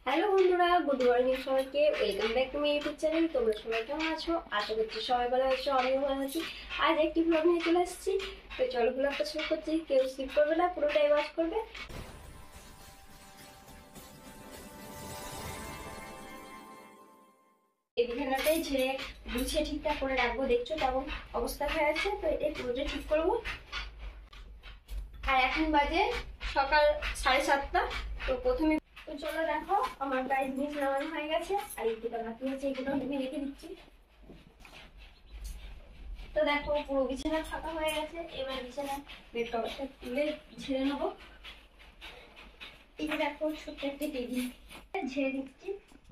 Hello বন্ধুরা, good morning সবাইকে। Welcome back to my YouTube channel. তোমরা সবাই কেমন আছো? আশা করছি সবাই ভালো আছো, আমিও ভালো আছি। আজ একটি ব্লগ নিয়ে চলে এসেছি। তো চলো ব্লগটা শুরু করছি। কেউ স্কিপ করবে না, পুরোটাই ওয়াচ করবে। এই বিছানাটাই ঝেড়ে গুছিয়ে ঠিকঠাক করে রাখবো। দেখছো কেমন অবস্থা হয়ে আছে, তো এটাই পুরোটা ঠিক করবো। আর এখন বাজে সকাল 7:30। তো প্রথমে তো চলো দেখো, আমার গায়ে জিনিস নামানো হয়ে গেছে, আর এইগুলো বাকি আছে, এগুলো আমি রেখে দিচ্ছি। তো দেখো পুরো বিছানা ফাঁকা হয়ে গেছে। এবার বিছানা বেড কভারটা তুলে ঝেড়ে নেবো। এই যে দেখো ছোট্ট একটা টেবিল ঝেড়ে দিচ্ছি,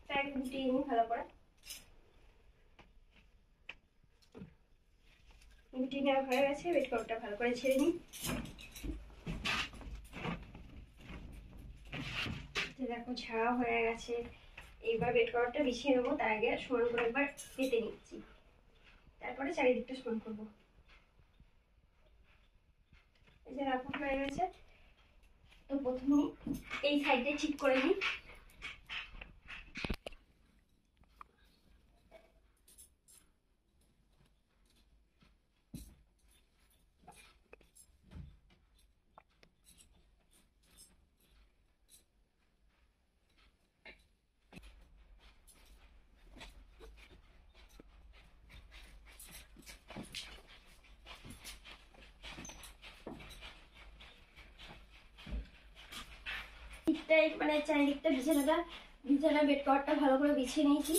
তাই গুটিয়ে নিই ভালো করে। গুটিয়ে নেওয়া হয়ে গেছে, বেড কভারটা ভালো করে ঝেড়ে নিই। দেখো ঝাড়া হয়ে গেছে। এইবার বেড কভারটা বিছিয়ে নেবো। তার আগে সমান করে একবার পেতে নিচ্ছি, তারপরে চারিদিকটা সমান করবো। এই যে দেখো হয়ে গেছে। তো প্রথমে এই সাইডে ঠিক করে নিই। মানে চারিদিকটা বিছানা বেড কভারটা ভালো করে বিছিয়ে নিয়েছি।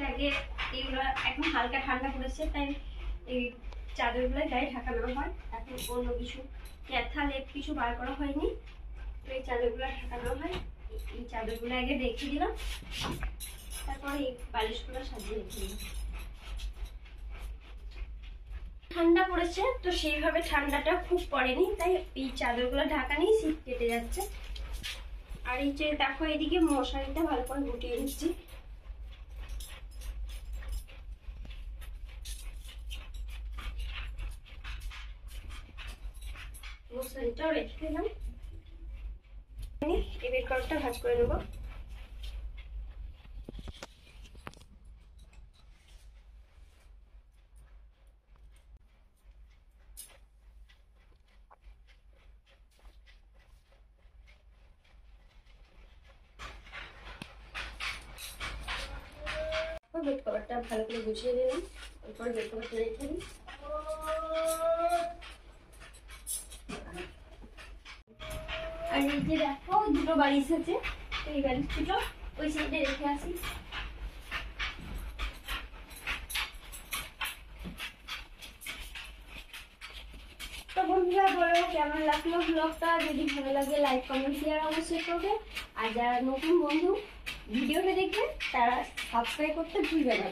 আগে এগুলো এখন হালকা ঠান্ডা পড়েছে, তাই এই চাদরগুলো গায়ে ঢাকানো হয়। এখন অন্য কিছু ক্যাথা লেপ কিছু বার করা হয়নি, তো এই চাদরগুলো ঢাকানো হয়। এই চাদরগুলো আগে রেখে দিলাম, তারপরে এই বালিশগুলো সাজিয়ে রেখে দিলাম। ঠান্ডা পড়েছে, তো সেইভাবে ঠান্ডাটা খুব পড়েনি, তাই এই চাদরগুলো ঢাকা নিয়ে শীত কেটে যাচ্ছে। আর এই যে দেখো এদিকে মশারিটা ভালো করে গুটিয়ে নিচ্ছি। মশারিটাও রেখে দিলাম। এই বেড কভারটা ভাঁজ করে নেবো। বেড কভারটা ভালো করে গুছিয়ে নিলাম, তারপর বেড কভারটা রেখে দিই। আর এই যে দেখো দুটো বালিশ আছে, এই বালিশ দুটো ওই সাইডে রেখে আসি। তো বন্ধুরা বলো কেমন লাগলো ব্লগটা। যদি ভালো লাগে লাইক কমেন্ট শেয়ার অবশ্যই করবে। আর যারা নতুন বন্ধু ভিডিওটা দেখবে তারা সাবস্ক্রাইব করতে ভুলবে না।